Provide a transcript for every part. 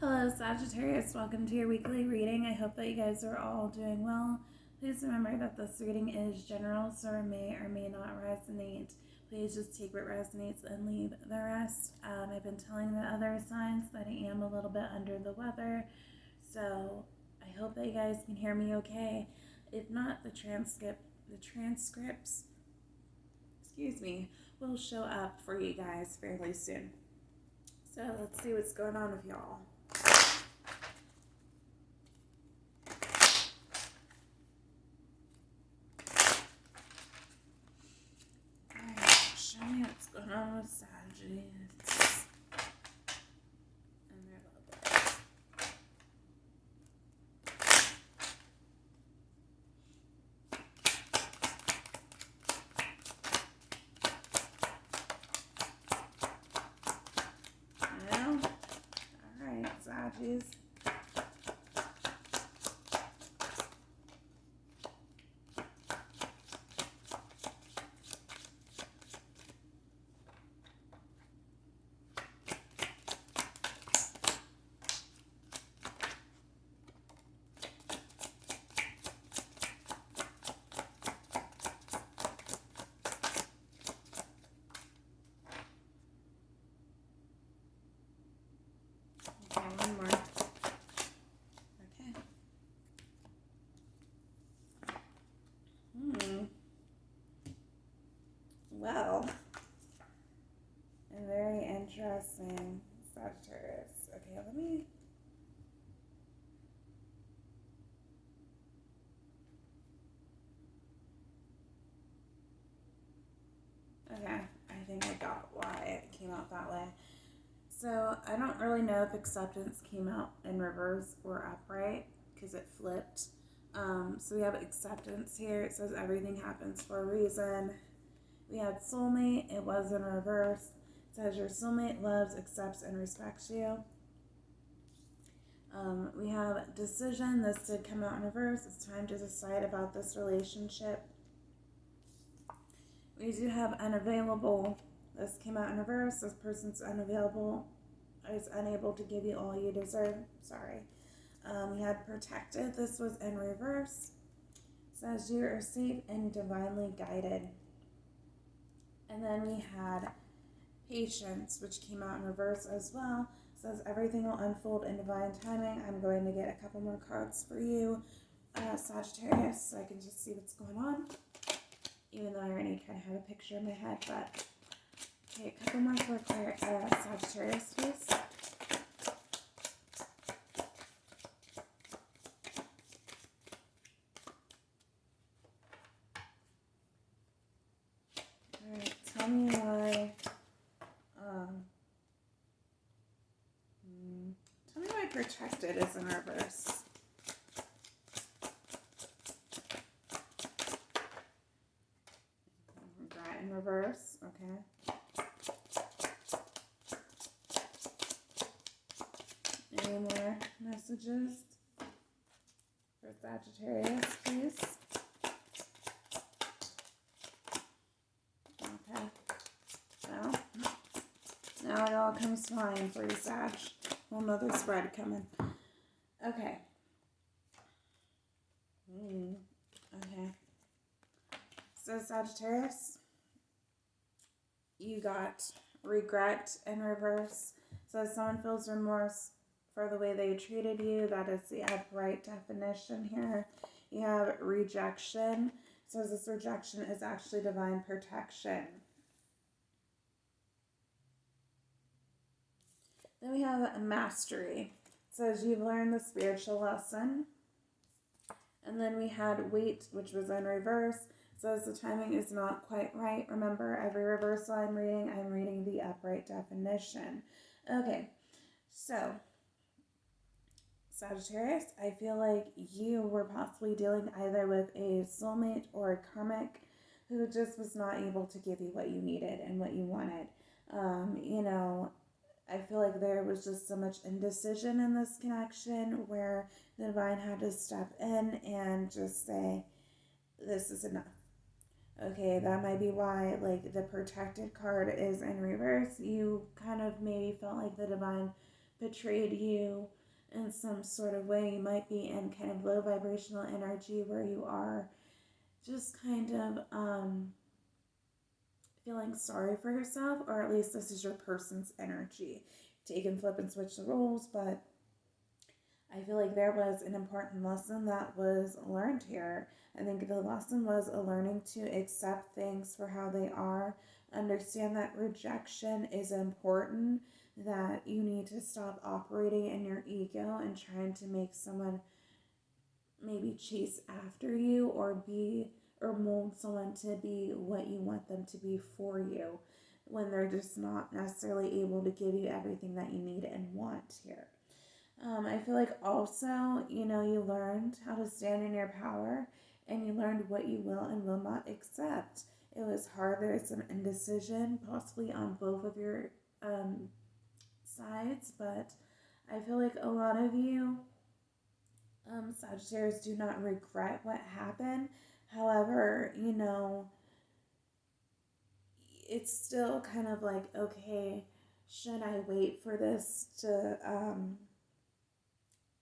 Hello, Sagittarius. Welcome to your weekly reading. I hope that you guys are all doing well. Please remember that this reading is general, so it may or may not resonate. Please just take what resonates and leave the rest. I've been telling the other signs that I am a little bit under the weather, so I hope that you guys can hear me okay. If not, the transcripts, will show up for you guys fairly soon. So let's see what's going on with y'all. Show me what's going on with Sagittarius and their lovers. Well, alright, Saggies. Okay, one more. Okay. Well, and very interesting, Sagittarius. Okay, let me. Okay, I think I got why it came out that way. So I don't really know if acceptance came out in reverse or upright because it flipped. So we have acceptance here. It says everything happens for a reason. We had soulmate. It was in reverse. It says your soulmate loves, accepts, and respects you. We have decision. This did come out in reverse. It's time to decide about this relationship. We do have unavailable. This came out in reverse. This person's unavailable, is unable to give you all you deserve. Sorry. We had protected. This was in reverse. It says you are safe and divinely guided. And then we had patience, which came out in reverse as well. It says everything will unfold in divine timing. I'm going to get a couple more cards for you, Sagittarius, so I can just see what's going on. Even though I already kind of have a picture in my head, but okay, a couple more for Sagittarius, please. Alright, tell me why, tell me why protected is in reverse. That in reverse, okay. Any more messages for Sagittarius, please? Okay. Well, now it all comes flying for you, Sag. Whole nother spread coming. Okay. Okay. So Sagittarius, you got regret in reverse. So someone feels remorse for the way they treated you. That is the upright definition here. You have rejection. So this rejection is actually divine protection. Then we have mastery. It says you've learned the spiritual lesson. And then we had wait, which was in reverse. It says the timing is not quite right. Remember, every reversal I'm reading the upright definition. Okay, so Sagittarius, I feel like you were possibly dealing either with a soulmate or a karmic who just was not able to give you what you needed and what you wanted. I feel like there was just so much indecision in this connection where the divine had to step in and just say, this is enough. Okay, that might be why, like, the protected card is in reverse. You kind of maybe felt like the divine betrayed you in some sort of way. You might be in kind of low vibrational energy where you are just kind of feeling sorry for yourself, or at least this is your person's energy. Take and flip and switch the roles, but I feel like there was an important lesson that was learned here. I think the lesson was a learning to accept things for how they are, understand that rejection is important, that you need to stop operating in your ego and trying to make someone maybe chase after you or mold someone to be what you want them to be for you when they're just not necessarily able to give you everything that you need and want here. I feel like also, you learned how to stand in your power and you learned what you will and will not accept. It was hard. There was some indecision, possibly on both of your sides, but I feel like a lot of you, Sagittarius, do not regret what happened. However, it's still kind of like, okay, should I wait for this to,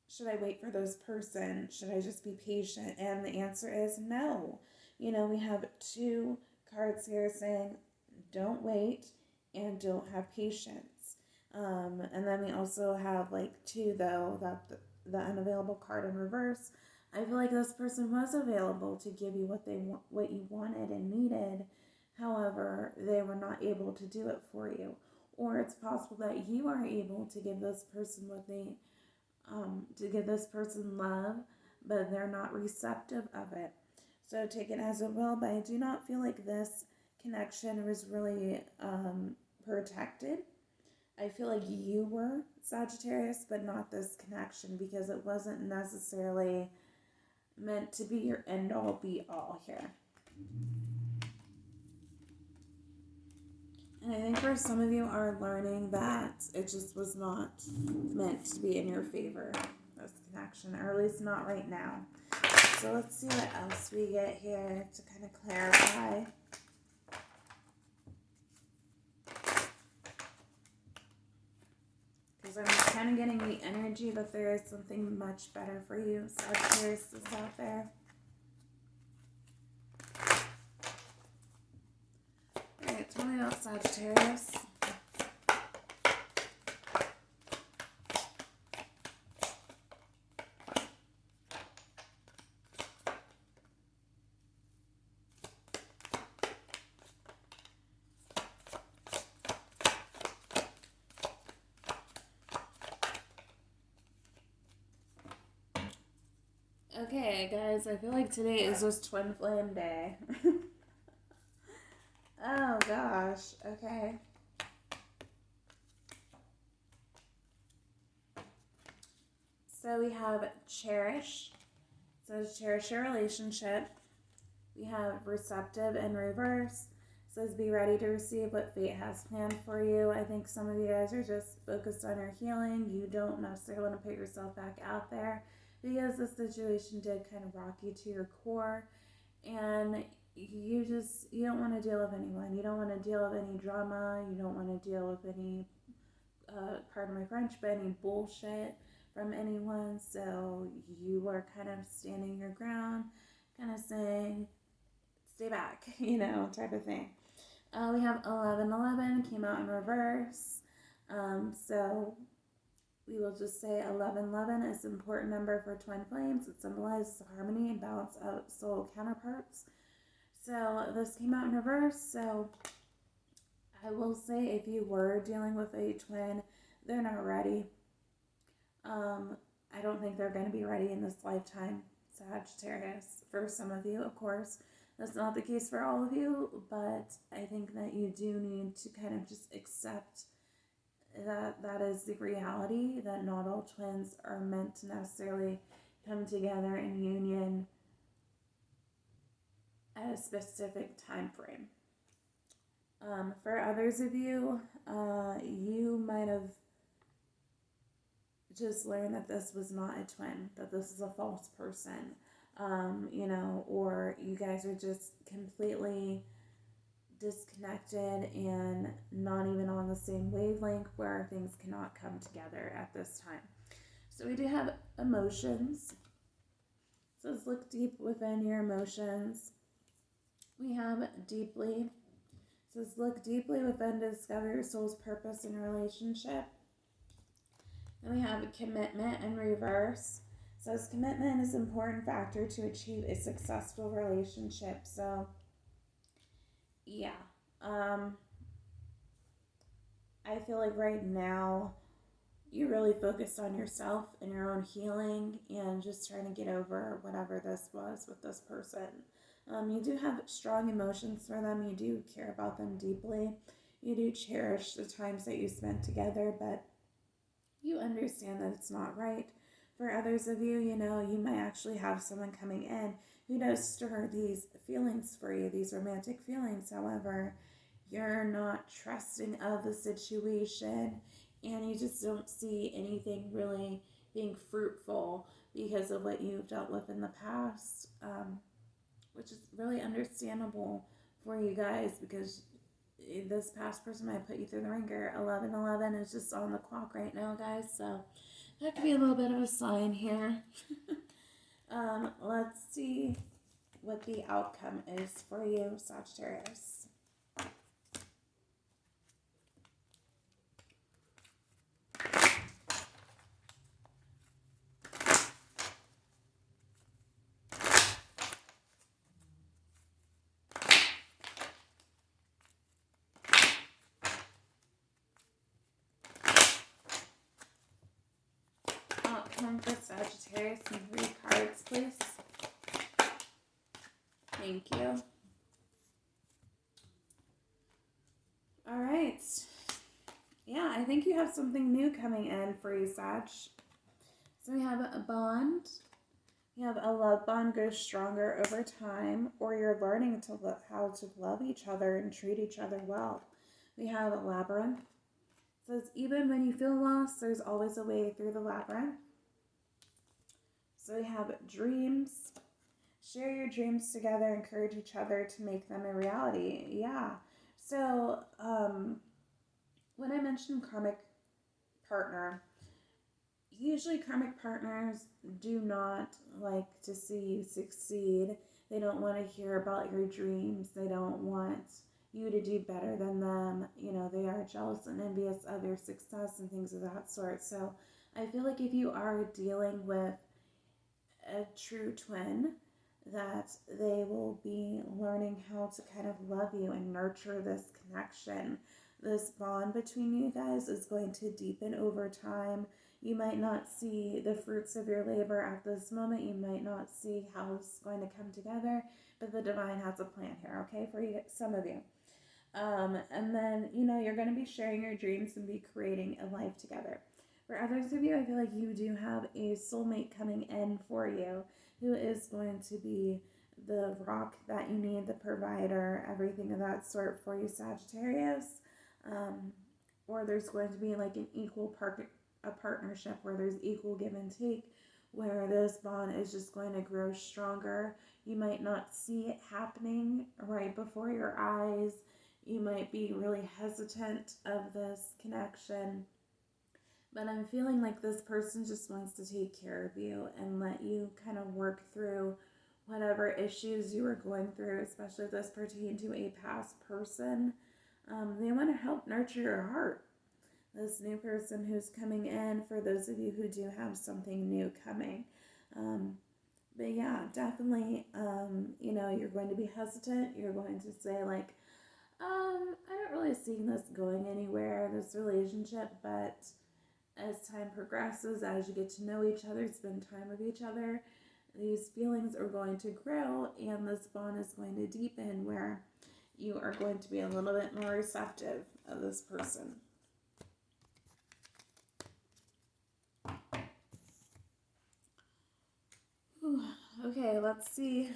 should I wait for this person? Should I just be patient? And the answer is no. We have two cards here saying don't wait and don't have patience. And then we also have like two, though, that the unavailable card in reverse. I feel like this person was available to give you what you wanted and needed. However, they were not able to do it for you. Or it's possible that you are able to give this person to give this person love, but they're not receptive of it. So take it as it will, but I do not feel like this connection was really protected. I feel like you were Sagittarius, but not this connection, because it wasn't necessarily meant to be your end-all be-all here. And I think for some of you are learning that it just was not meant to be in your favor, this connection, or at least not right now. So let's see what else we get here to kind of clarify. Because I'm kind of getting the energy that there is something much better for you, Sagittarius, is out there. Alright, tell me about Sagittarius. Okay, guys, I feel like today is just twin flame day. Oh, gosh. Okay. So we have cherish. So cherish your relationship. We have receptive in reverse. Says be ready to receive what fate has planned for you. I think some of you guys are just focused on your healing. You don't necessarily want to put yourself back out there, because the situation did kind of rock you to your core, and you don't want to deal with anyone. You don't want to deal with any drama. You don't want to deal with any, pardon my French, but any bullshit from anyone. So you are kind of standing your ground, kind of saying, stay back, type of thing. We have 1111 came out in reverse. So we will just say 1111 is an important number for twin flames. It symbolizes harmony and balance of soul counterparts. So this came out in reverse. So I will say, if you were dealing with a twin, they're not ready. I don't think they're going to be ready in this lifetime, Sagittarius. For some of you, of course. That's not the case for all of you, but I think that you do need to kind of just accept that is the reality, that not all twins are meant to necessarily come together in union at a specific time frame. For others of you, you might have just learned that this was not a twin, that this is a false person, or you guys are just completely disconnected and not even on the same wavelength where things cannot come together at this time. So we do have emotions. So let's look deep within your emotions. We have deeply. So let's look deeply within to discover your soul's purpose in a relationship. Then we have commitment in reverse. So this commitment is an important factor to achieve a successful relationship. So yeah, I feel like right now you're really focused on yourself and your own healing and just trying to get over whatever this was with this person. You do have strong emotions for them. You do care about them deeply. You do cherish the times that you spent together, but you understand that it's not right. For others of you, you know, you might actually have someone coming in who does stir these feelings for you, these romantic feelings. However, you're not trusting of the situation and you just don't see anything really being fruitful because of what you've dealt with in the past, which is really understandable for you guys because this past person might put you through the ringer. 11:11 is just on the clock right now, guys, so that could be a little bit of a sign here. Let's see what the outcome is for you, Sagittarius. Outcome for Sagittarius and 3 cards, please. Thank you. All right. Yeah, I think you have something new coming in for you, Sag. So we have a bond. You have a love bond goes stronger over time, or you're learning to how to love each other and treat each other well. We have a labyrinth. It says even when you feel lost, there's always a way through the labyrinth. So we have dreams. Share your dreams together, encourage each other to make them a reality. Yeah. So when I mentioned karmic partner, usually karmic partners do not like to see you succeed. They don't want to hear about your dreams. They don't want you to do better than them. You know, they are jealous and envious of your success and things of that sort. So I feel like if you are dealing with a true twin, that they will be learning how to kind of love you and nurture this connection. This bond between you guys is going to deepen over time. You might not see the fruits of your labor at this moment. You might not see how it's going to come together, but the divine has a plan here, okay, for you, some of you. And then, you know, you're going to be sharing your dreams and be creating a life together. For others of you, I feel like you do have a soulmate coming in for you who is going to be the rock that you need, the provider, everything of that sort for you, Sagittarius. Or there's going to be like an equal a partnership where there's equal give and take, where this bond is just going to grow stronger. You might not see it happening right before your eyes. You might be really hesitant of this connection. But I'm feeling like this person just wants to take care of you and let you kind of work through whatever issues you were going through, especially if this pertains to a past person. They want to help nurture your heart. This new person who's coming in, for those of you who do have something new coming. But yeah, definitely, you know, you're going to be hesitant. You're going to say like, I don't really see this going anywhere, this relationship, but as time progresses, as you get to know each other, spend time with each other, these feelings are going to grow and this bond is going to deepen where you are going to be a little bit more receptive of this person. Okay, let's see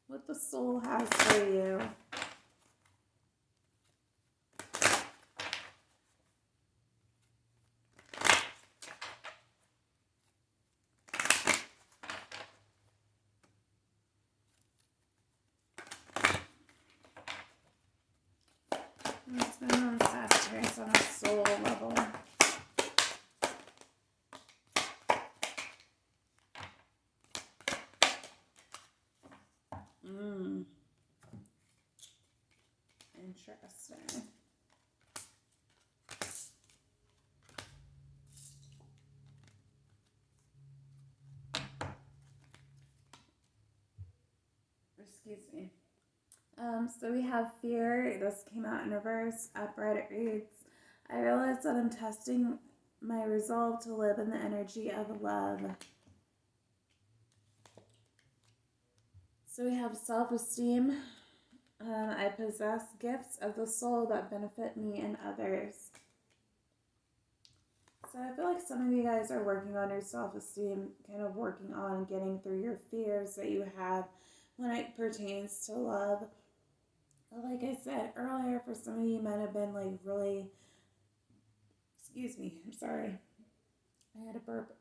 what the soul has for you. Interesting. Excuse me. So we have fear. This came out in reverse. Upright it reads, I realize that I'm testing my resolve to live in the energy of love. So we have self-esteem. I possess gifts of the soul that benefit me and others. So I feel like some of you guys are working on your self-esteem, kind of working on getting through your fears that you have when it pertains to love. Like I said earlier, for some of you might have been like really, excuse me, I'm sorry, I had a burp.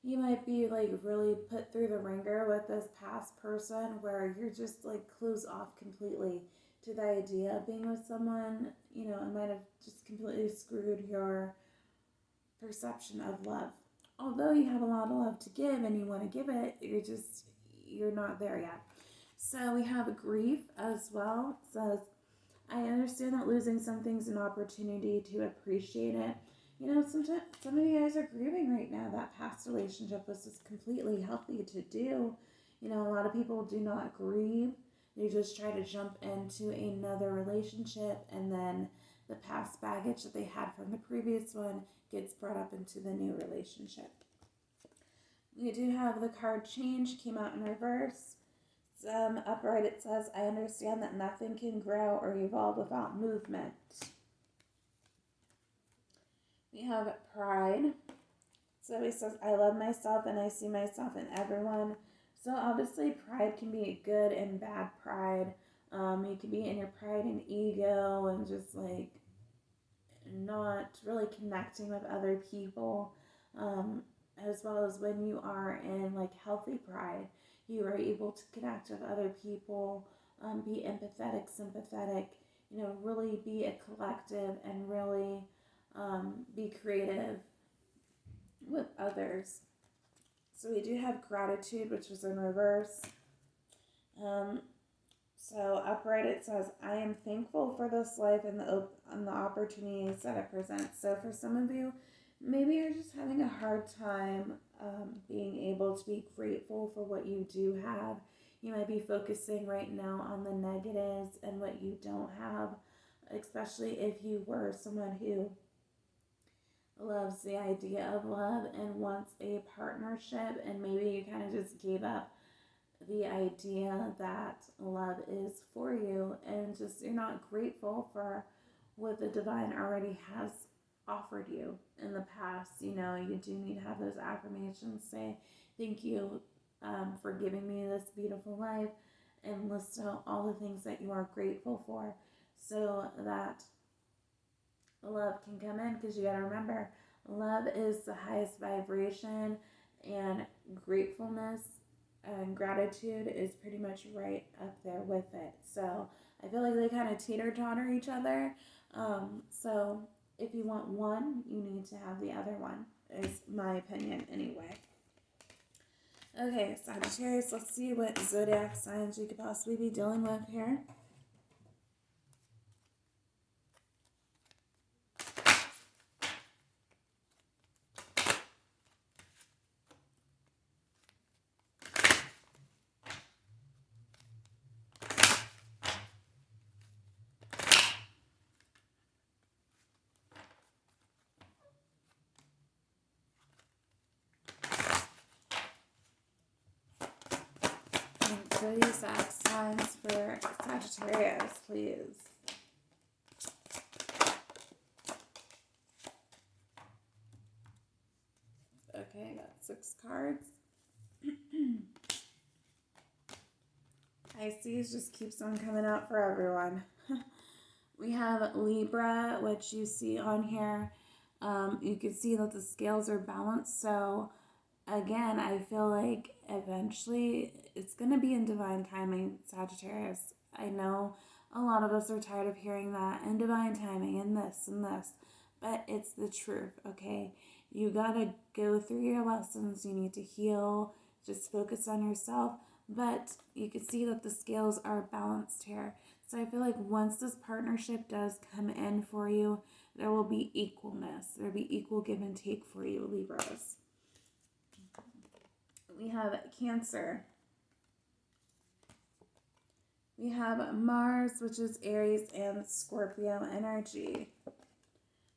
You might be like really put through the ringer with this past person where you're just like closed off completely to the idea of being with someone. You know, it might have just completely screwed your perception of love. Although you have a lot of love to give and you want to give it, you're not there yet. So we have grief as well. It says, I understand that losing something is an opportunity to appreciate it. You know, sometimes some of you guys are grieving right now. That past relationship was just completely healthy to do. You know, a lot of people do not grieve. They just try to jump into another relationship, and then the past baggage that they had from the previous one gets brought up into the new relationship. We do have the card change, came out in reverse. Upright it says, I understand that nothing can grow or evolve without movement. We have pride. So it says, I love myself and I see myself in everyone. So obviously pride can be good and bad pride. You can be in your pride and ego and just like not really connecting with other people. As well as when you are in like healthy pride, you are able to connect with other people, be empathetic, sympathetic, you know, really be a collective and really be creative with others. So we do have gratitude, which was in reverse. So upright it says, I am thankful for this life and the opportunities that it presents. So for some of you, maybe you're just having a hard time being able to be grateful for what you do have. You might be focusing right now on the negatives and what you don't have, especially if you were someone who loves the idea of love and wants a partnership, and maybe you kind of just gave up the idea that love is for you, and just you're not grateful for what the divine already has offered you in the past. You know, you do need to have those affirmations, say thank you for giving me this beautiful life, and list out all the things that you are grateful for so that love can come in, because you got to remember, love is the highest vibration, and gratefulness and gratitude is pretty much right up there with it. So I feel like they kind of teeter-totter each other. So if you want one, you need to have the other one, is my opinion anyway. Okay, Sagittarius, let's see what zodiac signs you could possibly be dealing with here. Zodiac signs for Sagittarius, please. Okay, I got 6 cards. Pisces just keeps on coming out for everyone. We have Libra, which you see on here. You can see that the scales are balanced. So again, I feel like eventually it's going to be in divine timing, Sagittarius. I know a lot of us are tired of hearing that, and divine timing, and this, but it's the truth, okay? You gotta go through your lessons. You need to heal. Just focus on yourself. But you can see that the scales are balanced here. So I feel like once this partnership does come in for you, there will be equalness. There will be equal give and take for you, Libras. We have Cancer. We have Mars, which is Aries and Scorpio energy.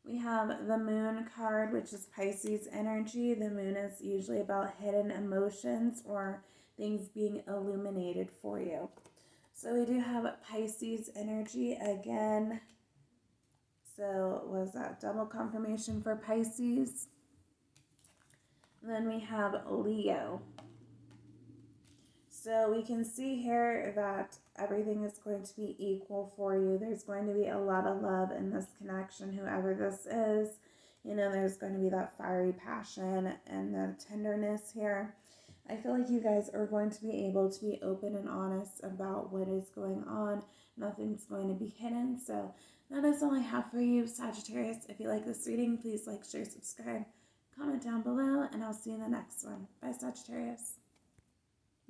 We have the Moon card, which is Pisces energy. The Moon is usually about hidden emotions or things being illuminated for you. So we do have Pisces energy again. So was that double confirmation for Pisces? And then we have Leo. So we can see here that everything is going to be equal for you. There's going to be a lot of love in this connection, whoever this is. You know, there's going to be that fiery passion and the tenderness here. I feel like you guys are going to be able to be open and honest about what is going on. Nothing's going to be hidden. So that is all I have for you, Sagittarius. If you like this reading, please like, share, subscribe, comment down below, and I'll see you in the next one. Bye, Sagittarius.